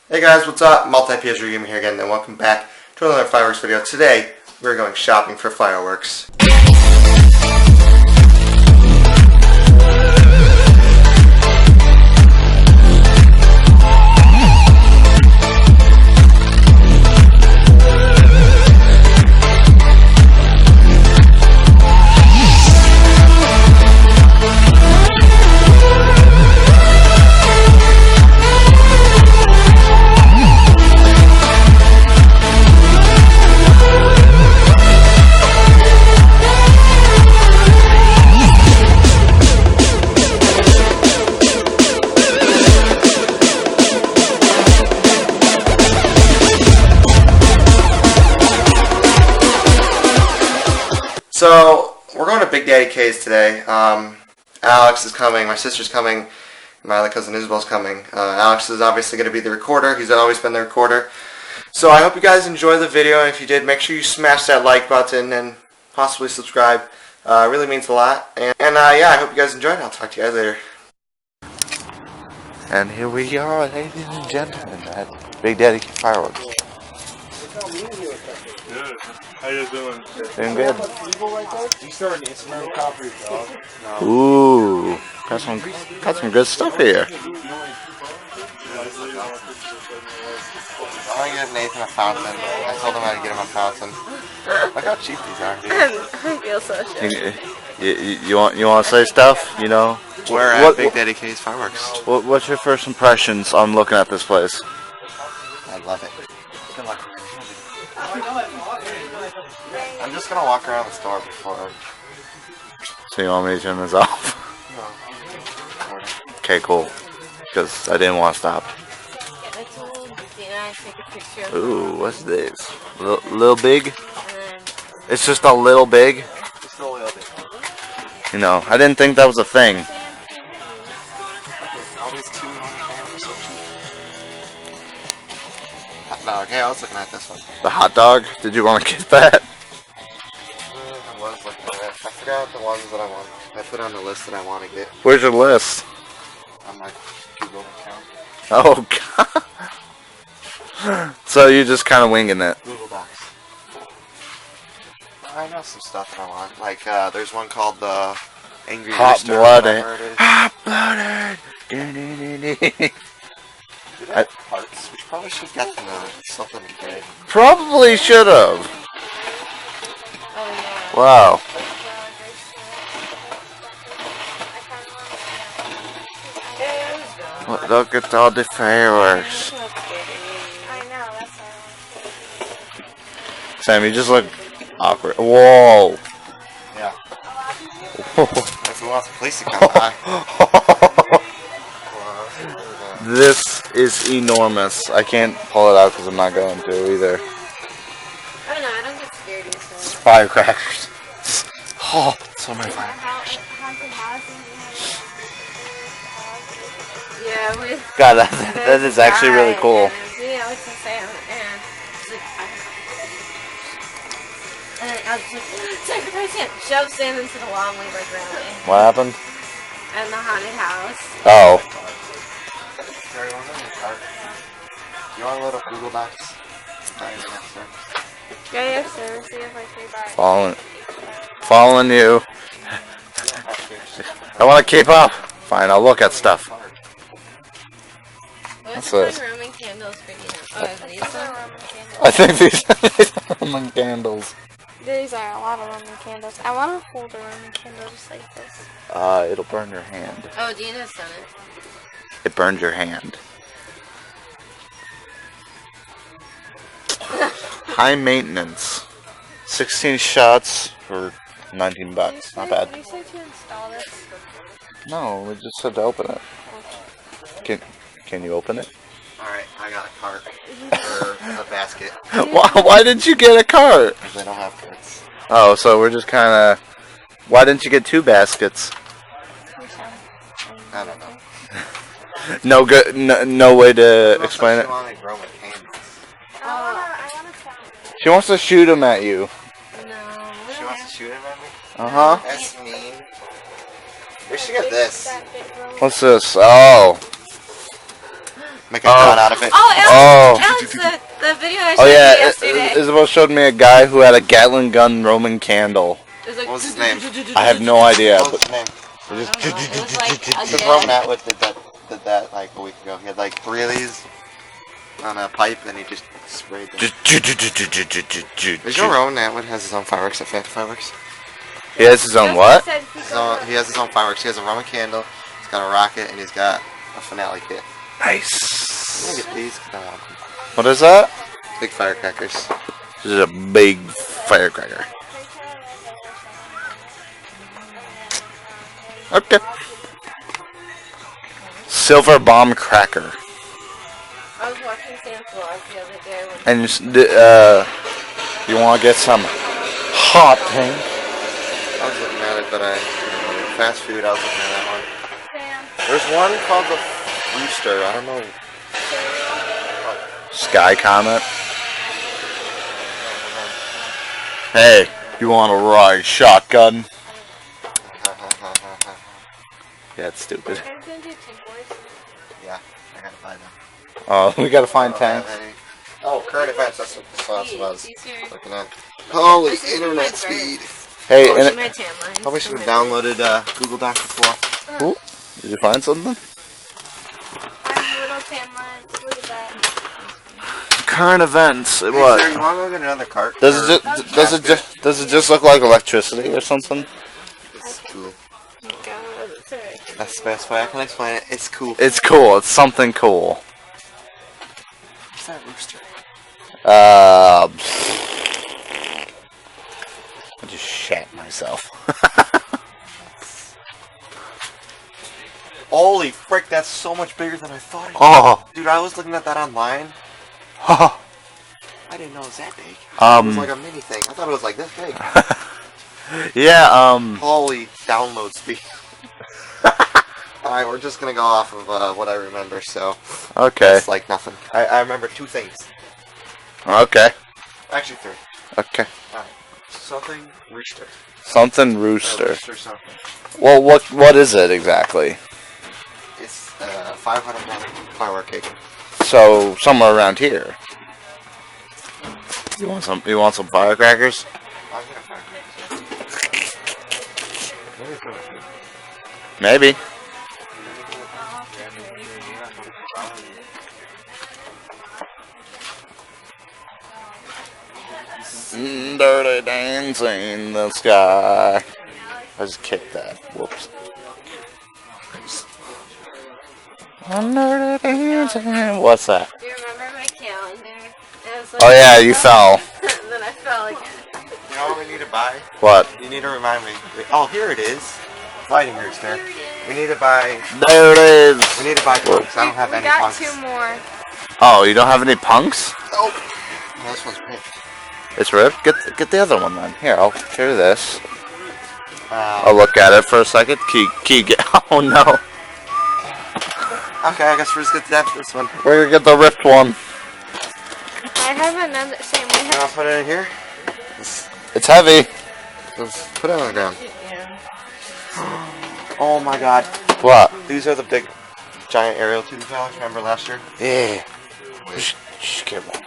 Hey guys, what's up? Multi-PS Gamer here again, and welcome back to another Fireworks video. Today, we're going shopping for fireworks. So, we're going to Big Daddy K's today. Alex is coming, my sister's coming, my other cousin Isabel's coming. Alex is obviously going to be the recorder. He's always been the recorder. So I hope you guys enjoy the video, and if you did, make sure you smash that like button and possibly subscribe. It really means a lot. And yeah, I hope you guys enjoyed. I'll talk to you guys later. And here we are, ladies and gentlemen, at Big Daddy Fireworks. Good. How you doing? Doing good. You starting Instagram copy, dog? No. Ooh, got some good stuff here. I'm going to give Nathan a fountain. I told him I'd get him a fountain. Look how cheap these are, dude. I feel so shit. You want to say stuff? You know? We're at Big Daddy K's Fireworks. What's your first impressions on looking at this place? I love it. Good luck. I'm just gonna walk around the store before. So you want me to turn this off? No. Okay, cool. Because I didn't want to stop. Ooh, what's this? Little big? It's just a little big? Just a little bit. You know, I didn't think that was a thing. All these 2 are so cheap. Hot dog. Hey, I was looking at this one. The hot dog? Did you want to get that? I was looking at it. I forgot the ones that I want. I put on the list that I want to get Where's your list? on my Google account. Oh, God. So you're just kind of winging it. Google Docs. I know some stuff that I want. Like, there's one called the Angry Rooster. Hot-blooded. Hot-blooded. Dude, I have parts. We probably should get them something to get. Probably should have. Oh, yeah. Wow. Look at all the fireworks. I know, that's why. Sam, you just look awkward. Whoa. Yeah. If we want the police to come by. This is enormous. I can't pull it out because I'm not going to either. I don't know, I don't get scared easily. Firecrackers. Oh, so many firecrackers. Yeah, God, that is actually really cool. Yeah, what's to say? And I was like, sacrifice him. Shove Sam into the wall and we break around it. What happened? And the haunted house. Oh. You want a little Google Docs? Yeah, sir. See if I can buy. Following you. I want to keep up. Fine, I'll look at stuff. What's this? the Roman candles for you? Oh, these are Roman candles. I think these are Roman candles. These are a lot of Roman candles. I want to hold a Roman candle just like this. It'll burn your hand. Oh, Dina's done it. It burned your hand. High maintenance. 16 shots for 19 bucks. Not bad. You said to install this. No, we just said to open it. Can you open it? Alright, I got a cart. Or a basket. Why didn't you get a cart? Because I don't have carts. Oh, so we're just kind of... Why didn't you get 2 baskets? I don't know. No good. No way to explain it. I want to She wants to shoot him at you. No. She wants to shoot him at me? Uh-huh. That's mean. We should get this. What's this? Oh. make a gun out of it. Oh, Alex, the video I showed Oh you yeah, yesterday. Isabel showed me a guy who had a Gatling gun Roman candle. It was like, What was his name? I have no idea, What was but his name? I don't know. It was like a The dead- Roman Atwood did that like a week ago. He had like 3 of these on a pipe, and he just sprayed them. Did you know Roman Atwood has his own fireworks at Phantom Fireworks? He has his own what? He has his own fireworks. He has a Roman candle. He's got a rocket, and he's got a finale kit. Nice. Can I get these? 'Cause I want them. What is that? Big firecrackers. This is a big firecracker. Okay. Silver bomb cracker. I was watching Sam's vlog the other day. And you want to get some hot tank? I was looking at it, but fast food. I was looking at that one. Sam, There's one called the Rooster. I don't know. Sky Comet. Hey, you want to ride shotgun? Yeah, it's stupid. I'm gonna do Tank Boys. Yeah, I gotta buy them. Oh, we gotta find tanks. Oh, current events. That's what the sauce was. These here. Looking at. Holy This is internet my speed. Hey, Oh, and my tan lines. Probably should have downloaded Google Docs before. Ooh, did you find something? I'm little tan lines. Look at that. Current events. Hey, What? sir, you want to go get another cart? Does Or it does it just look like electricity or something? It's cool. God, sorry. That's the best way I can explain it. It's cool. It's cool. It's something cool. What's that rooster? I just shat myself. Holy frick, that's so much bigger than I thought it was. Oh. Dude, I was looking at that online. Oh. I didn't know it was that big. It was like a mini thing. I thought it was like this big. Yeah. Holy download speed. Alright, we're just gonna go off of what I remember, so Okay. it's like nothing. I remember 2 things. Okay. Actually 3. Okay. Alright. Something rooster. Something rooster. Rooster something. Well, what is it exactly? It's 500 watt firework cake. So somewhere around here. You want some? You want some firecrackers? I'm gonna firecrackers. Maybe. Dirty dancing in the sky. I just kicked that. Whoops. Dirty dancing. What's that? Do you remember my calendar? It was Oh yeah, you fell. Then I fell again. You know what we need to buy? What? You need to remind me. Oh, here it is. Fighting rooster. We need to buy. There it is. We need to buy punks. I don't have We any got punks. 2 more. Oh, you don't have any punks? Oh, this one's pink. It's ripped. Get the other one then. Here, I'll share this. I'll Okay, look at it for a second. Key. Oh no. I guess we're just gonna have this one. We're gonna get the ripped one. I have another. Sam, we I'll have. put it in here. It's heavy. Let's put it on the ground. Yeah. Oh my god. What? These are the big, giant aerial tube valves. Remember last year? Yeah. Shh, get one.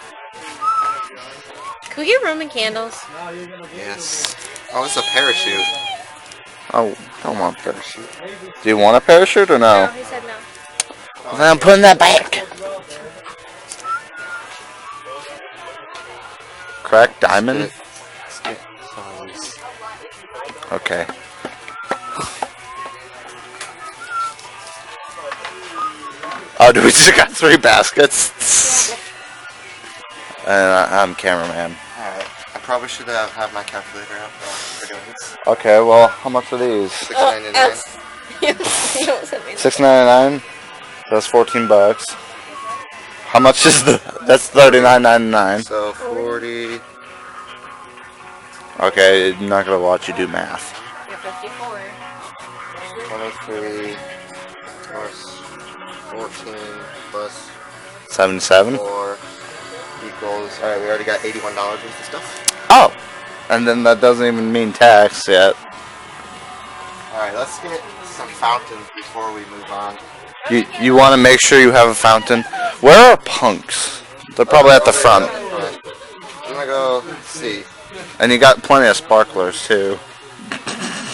Can we get Roman candles? Yes. Oh, it's a parachute. Oh, don't want parachute. Do you want a parachute or No, no? he said no. Well, then I'm putting that back. Cracked diamond? Let's get some of these. Okay. Oh, dude, we just got 3 baskets. And I'm cameraman. Alright. I probably should have my calculator out for doing this. Okay, well, how much are these? $6.99. You don't send me that. $6.99. That's $14. How much is that's $39.99. So 40. Okay, I'm not gonna watch you do math. You're 54. 23 plus 14 plus 77. 4 equals. Alright, we already got $81 worth of stuff. Oh, and then that doesn't even mean tax yet. Alright, let's get some fountains before we move on. You want to make sure you have a fountain. Where are punks? They're probably at the front. I'm gonna go see. And you got plenty of sparklers too.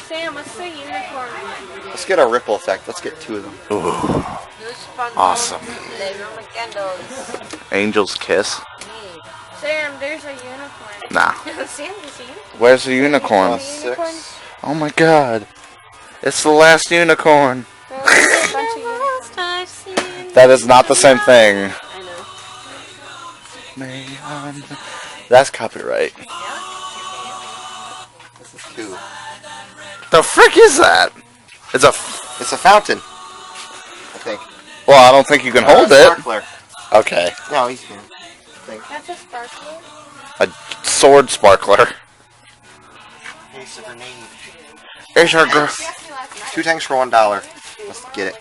Sam, what's the unicorn? Let's get a ripple effect. Let's get 2 of them. Ooh, awesome. Angel's kiss. Sam, there's a unicorn. Nah. Sam, you see it? Where's the unicorn? 6. Oh my god. It's the last unicorn. There's a bunch of unicorns I've seen. That is not the same thing. I know. Man, that's copyright. This is 2. The frick is that? It's a. It's a fountain. I think. Well, I don't think you can hold it. Sparkler. Okay. No, he's here. That's a sparkler. A sword sparkler. It's a grenade. Here's our girl. 2 tanks for $1. Let's get it.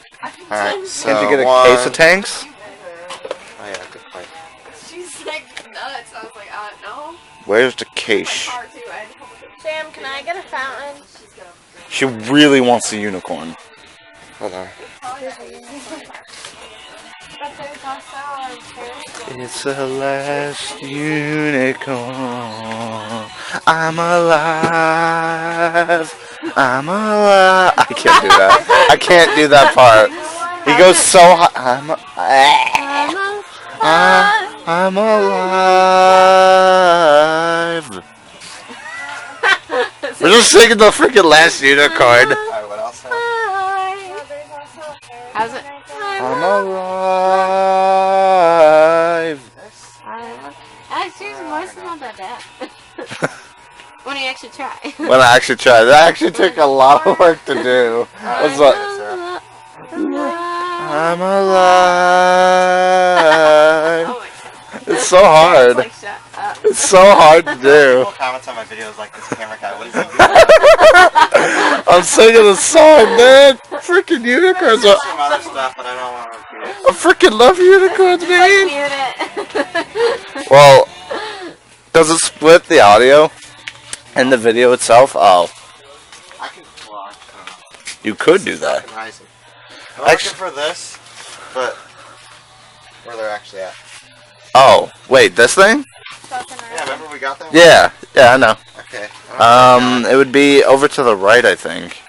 Alright, so Can't you get a case of tanks? Oh yeah, good point. She's like nuts. I was like, no. Where's the case? Part 2, I had to come up with Sam, can I get a fountain? She really wants a unicorn. Hold on. But there's also a periscope. It's the last unicorn. I'm alive. I'm alive. I can't do that. I can't do that part. He goes so high. I'm alive. We're just singing the freaking last unicorn. Alright, what else? How's it? I'm alive. Seriously, why is it not that bad? When you actually try. When I actually tried, that actually took a lot of work to do. What's that? I'm alive. oh my It's so hard. like, shut up. It's so hard to do. People comments on my videos like this camera guy. What is he doing? I'm singing a song, man. Freaking unicorns. Some other stuff, but I don't want to repeat it. I freaking love unicorns, man. Mute it. Well, does it split the audio and the video itself? Oh, I can vlog. you could do that. Finalizing. I'm looking for this, but where they're actually at. Oh, wait, this thing? Yeah, remember we got that one? Yeah, I know. Okay. It would be over to the right, I think.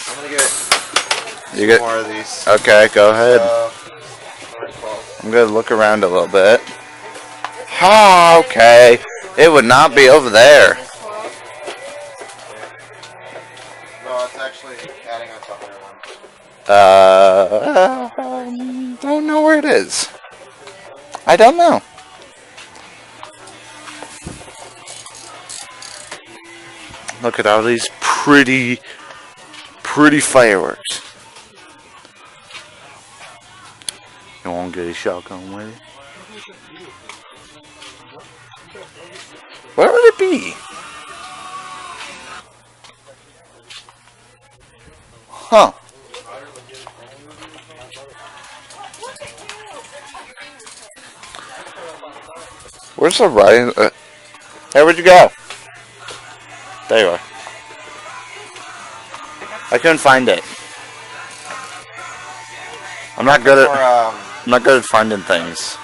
I'm gonna get You get more of these. okay. Go ahead. Uh, I'm gonna look around a little bit. Oh, okay. It would not be over there. no, it's actually adding on top of one. Don't know where it is. I don't know. Look at all these pretty fireworks. You want to get a shotgun with it? Where would it be? Huh. Where's the right? Hey, where'd you go? There you are. I couldn't find it. I'm not good at finding things.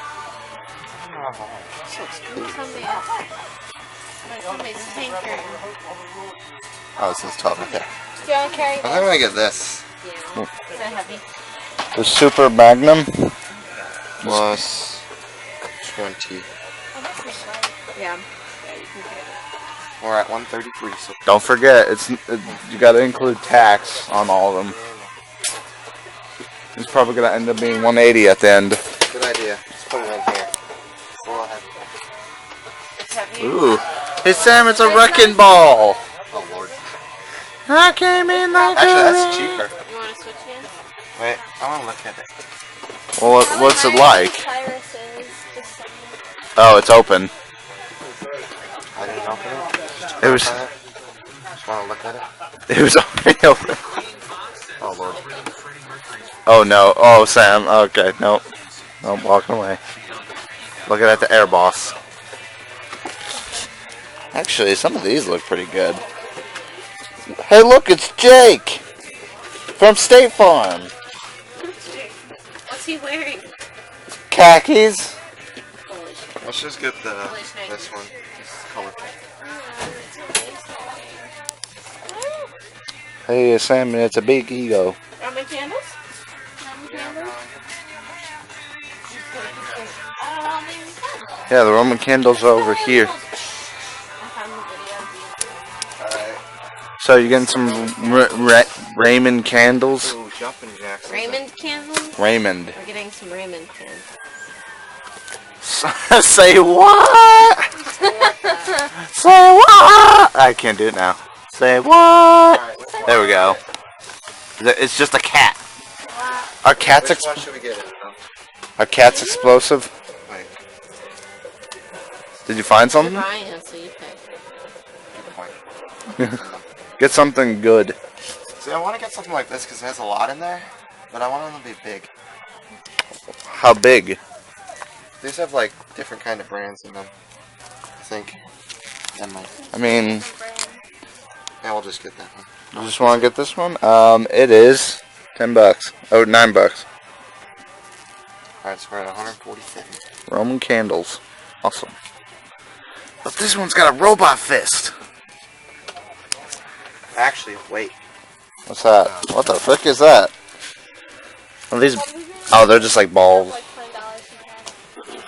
Somebody's tanker. Oh, this is 12. Okay. Do you want to carry I'm gonna get this. Yeah. Is that heavy? The Super Magnum. Plus 20. Yeah. We're at 133. So Don't forget, you got to include tax on all of them. It's probably gonna end up being 180 at the end. good idea. Let's put it in here. Go ahead. It's heavy. Ooh, hey Sam, it's a wrecking ball. Oh lord. I came in like Actually, that's cheaper. You want to switch in? Wait, I want to look at it. Well, what's it like? Cyrus is just Oh, it's open. I didn't open it. It was. Just want to look at it. It was already open. Oh lord. Oh no. Oh Sam. Okay. Nope. Nope. Walking away. Looking at the air boss. Actually, some of these look pretty good. Hey, look, it's Jake from State Farm. What's he wearing? Khakis. Let's just get this one. This colorful. Hey, Sam, it's a big ego. Roman candles? Roman candles? Yeah, the Roman candles are over here. I found the video. Alright. So you getting some Raymond candles? Ooh, jumping jacks. Raymond candles? Raymond. We're getting some Raymond candles. Say what? Say what? I can't do it now. Say what? Alright, There we go. It's just a cat. Our cat's Which one should we get it? our cat's explosive. Wait. Did you find You're something? buying it, so you pick. Good point. Get something good. See, I want to get something like this because it has a lot in there, but I want them to be big. How big? These have like different kind of brands in them. I think. That might. I mean, Yeah, we'll just get that one. you just want to get this one? It is $10. Oh, $9. Alright, so we're at 147. Roman candles. Awesome. But this one's got a robot fist. Actually, wait. What's that? What the frick is that? Are these? Oh, they're just like balls. Like $20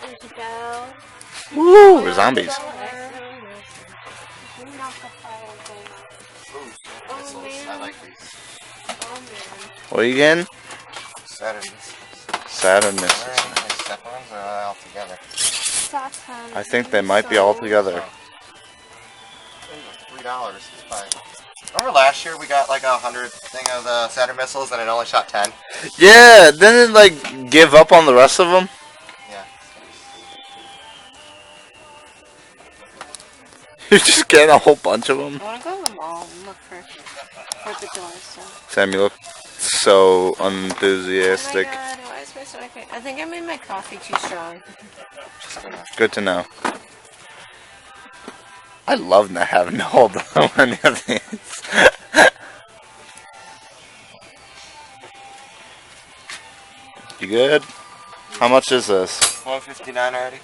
There's a bell. Woo! We're zombies. Not the firework going off. Missiles. I like these. Oh man. What are you getting? Saturn missiles. Saturn Are missiles. they separate ones or are they all together? Saturn. I think they might be all together. $3 is fine. Remember last year we got like 100 thing of the Saturn missiles and it only shot 10? Yeah, didn't it like give up on the rest of them? Yeah. You're just getting a whole bunch of them. I want to go to the mall and look for the doors. So. Sam, you look so Oh my unenthusiastic. god, why is my stomach pain? I think I made my coffee too strong. Good to know. I love not having to hold on any of these. You good? How much is this? 159 already?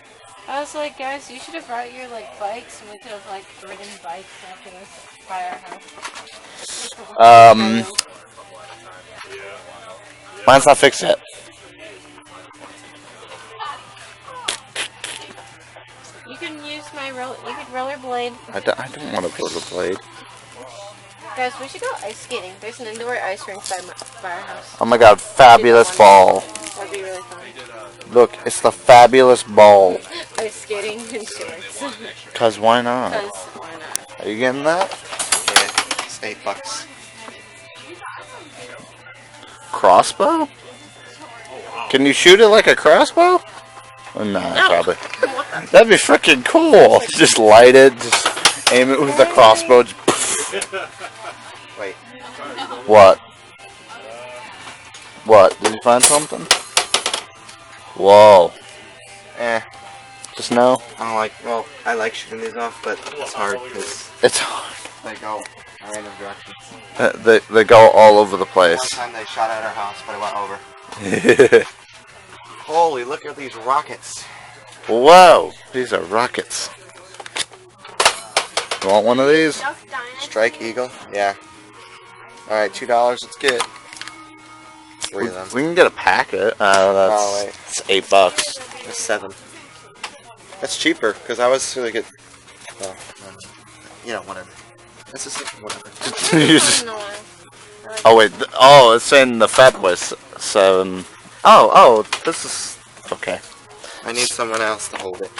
I was like, guys, you should have brought your like bikes and we could have like ridden bikes after this firehouse. Mine's not fixed yet. You can use my you could rollerblade. I don't want to rollerblade. Guys, we should go ice skating. There's an indoor ice rink by my firehouse. Oh my god, fabulous ball. That'd be really fun. Look, it's the fabulous ball. Ice skating in shorts. Cause why not? Because why not? Are you getting that? Yeah, it's $8. Crossbow? Can you shoot it like a crossbow? Oh, nah, probably. That'd be freaking cool. Just light it, just aim it with the crossbow. Just Wait. What? What? Did you find something? Whoa. Just no? I don't like, well, I like shooting these off, but it's hard because It's hard. they go random directions. They go all over the One place. time they shot at our house, but it went over. Holy, look at these rockets. Whoa, these are rockets. You want one of these? Duck Dynasty. Strike Eagle? Yeah. Alright, $2, let's get 3 of them. We can get a packet. Oh, wait. It's $8. That's 7. That's cheaper, because I was really good. Oh, you know, whatever. This is whatever. You just- oh wait, oh, it's saying the Fat Boys 7. Oh, this is okay. I need someone else to hold it.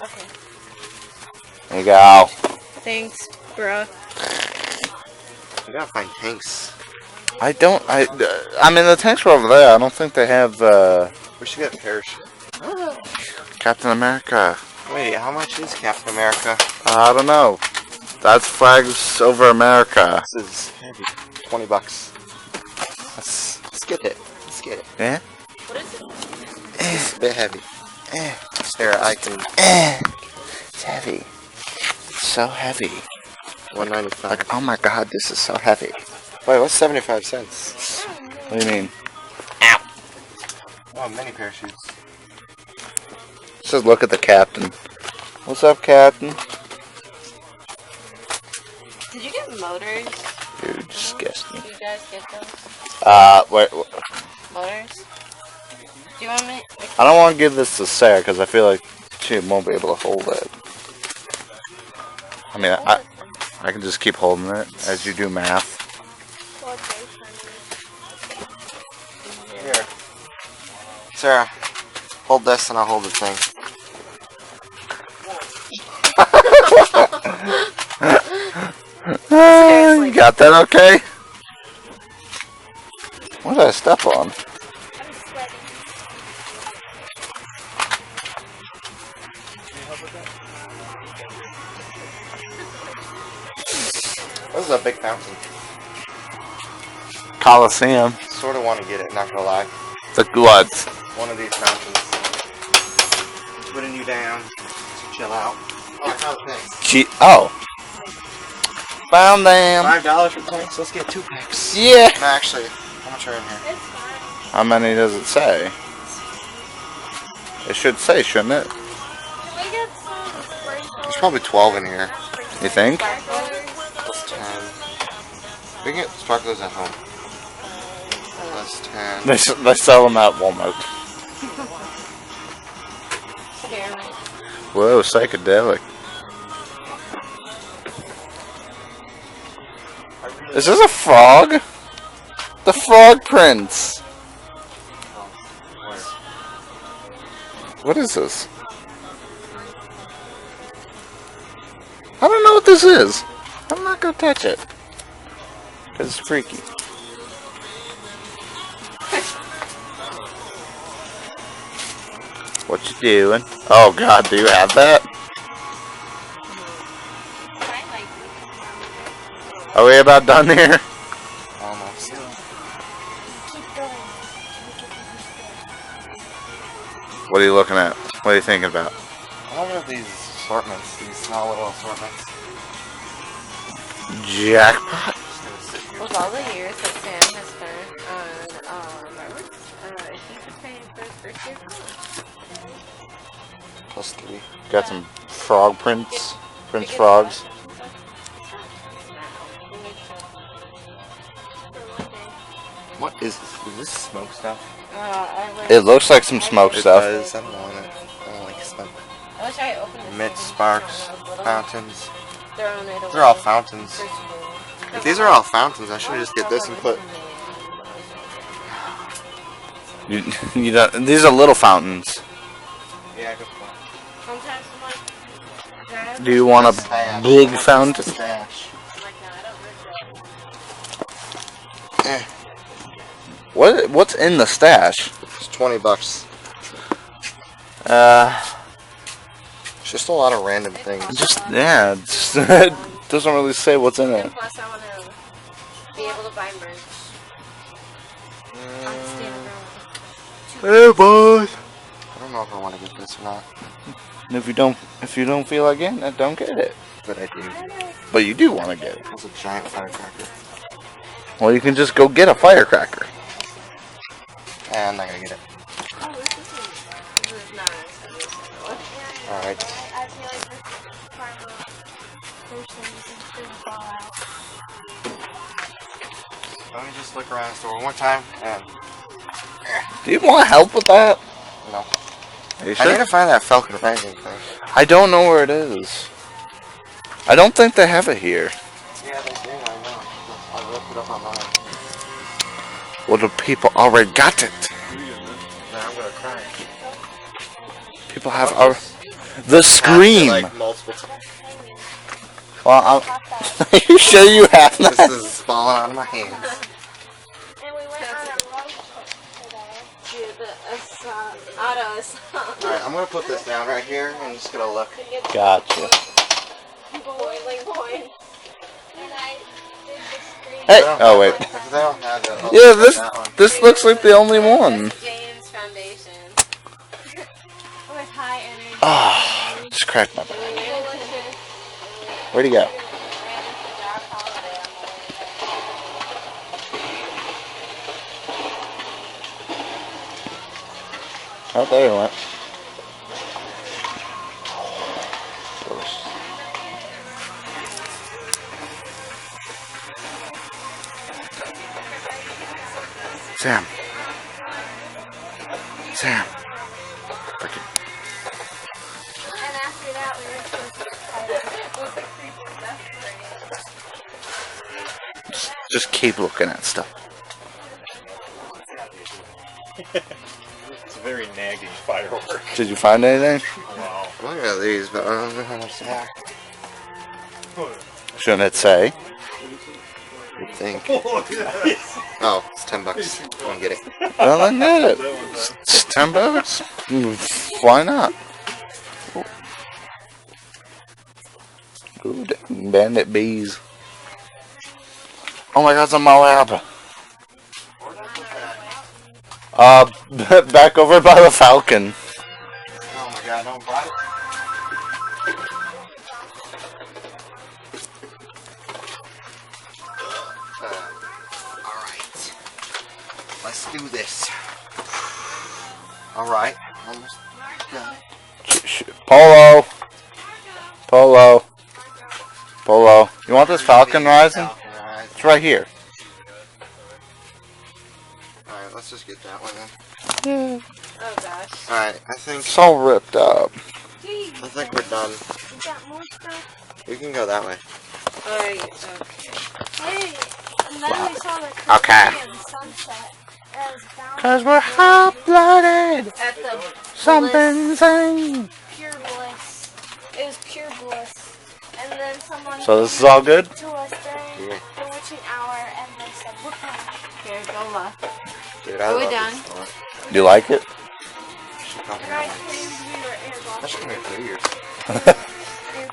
Okay. There you go. Thanks, bruh. You gotta find tanks. I mean the tanks were over there. I don't think they have We should get a parachute. Captain America. Wait, how much is Captain America? I don't know. That's flags over America. This is heavy. $20. Let's get it. Let's get it. Yeah. What is it? It's a bit heavy. Here, I can. It's heavy. It's so heavy. $1.95. Like, oh my god, this is so heavy. Wait, what's 75 cents? What do you mean? Oh, mini parachutes. Just look at the captain. What's up, captain? Did you get motors? You're disgusting. Did you guys get those? Wait. Motors? Do you want me? I don't want to give this to Sarah because I feel like she won't be able to hold it. I mean, I can just keep holding it as you do math. Here. Sarah, hold this and I'll hold the thing. You got that okay? What did I step on? I'm sweating. This is a big fountain. Coliseum. Sort of want to get it, not gonna lie. The what? One of these fountains. Putting you down to chill out. Oh, I found the things. Oh. Found them. $5 for points. Let's get 2 packs. Yeah. No, actually, how much are in here? It's fine. How many does it say? It should say, shouldn't it? Can we get some sprinkles? There's probably 12 in here. You think? Plus 10. We can get sparklers at home. Plus 10. They sell them at Walmart. Whoa, psychedelic. Is this a frog? The Frog Prince. What is this? I don't know what this is. I'm not gonna touch it. Cause it's freaky. What you doing? Oh god, do you have that? Are we about done here? Almost. Keep going. What are you looking at? What are you thinking about? I love at these assortments, these small little assortments. Jackpot. Just gonna sit here. With all the years that Sam has spent on fireworks, he could pay for his first year college. Plus 3. Got some frog prints. Prince frogs. What is this? Is this smoke stuff? It looks like some smoke It stuff. does. I don't want it. I don't like smoke. I wish I opened this. Mint sparks, fountains. Throwing it away. They're all fountains. for school. If these are all fountains, I should just get this and put. You don't, these are little fountains. Yeah, good point. Sometimes I'm like, Do you want a Stash. big fountain? Stash. Eh, What's in the stash? it's $20. It's just a lot of random things. It doesn't really say what's in it. And plus, I want to be able to buy merch. Hey boys. I don't know if I want to get this or not, And if you don't feel like getting it, don't get it. but I do. But you do want to get it. It's a giant firecracker. Well, you can just go get a firecracker. And I'm not gonna get it. Oh, this is Alright. I feel like this firework person is going to fall out. Let me just look around the store one more time. And Do you want help with that? no. Are you I need sure? to find that Falcon Rising thing. I don't know where it is. I don't think they have it here. Yeah, they do. I know. I looked it up online. Well, the people already got it. Now I'm gonna cry. People have our the scream. Like multiple times. Well, are you sure you have This that? is falling out of my hands. And we went on a road trip today. Do the auto assault. Alright, I'm gonna put this down right here and just gonna look. Gotcha. Boiling point. And I did the screen. Hey. Oh wait. If they don't have it, I'll Yeah, just get that one. this looks like the only one. James Foundation. With high energy. Ah, just cracked my back. Where'd he go? Oh, there he went. Sam. Sam. Freaking. And after that, we were supposed to Just keep looking at stuff. It's a very nagging firework. Did you find anything? Wow. I'm looking at these, but I don't know how much they are. Shouldn't it say? I think. Oh, it's $10. Go and get it. Well, then get it. It's $10. Why not? Ooh, bandit bees. Oh my God, it's on my lap. Back over by the Falcon. Oh my God, don't buy it. Alright. Let's do this. Alright. Almost done. Polo. Polo. Polo. You want this Falcon Rising? It's right here. Alright, let's just get that one then. Oh gosh. Alright, I think It's all ripped up. I think we're done. You got more stuff? We can go that way. Alright, okay. Hey, and then we saw the Okay. Korean sunset. It was bound Cause we're hot-blooded. At the Something sing. pure bliss. It was pure bliss. And then someone So this is all good? to us during Yeah. the witching hour and they said, "We're coming." Here, go left. Dude, I Are we love done? this store. You like it? She called me And I out. claimed we were That should air be 3 years.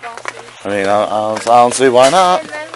bosses. I mean, I don't see why not. And then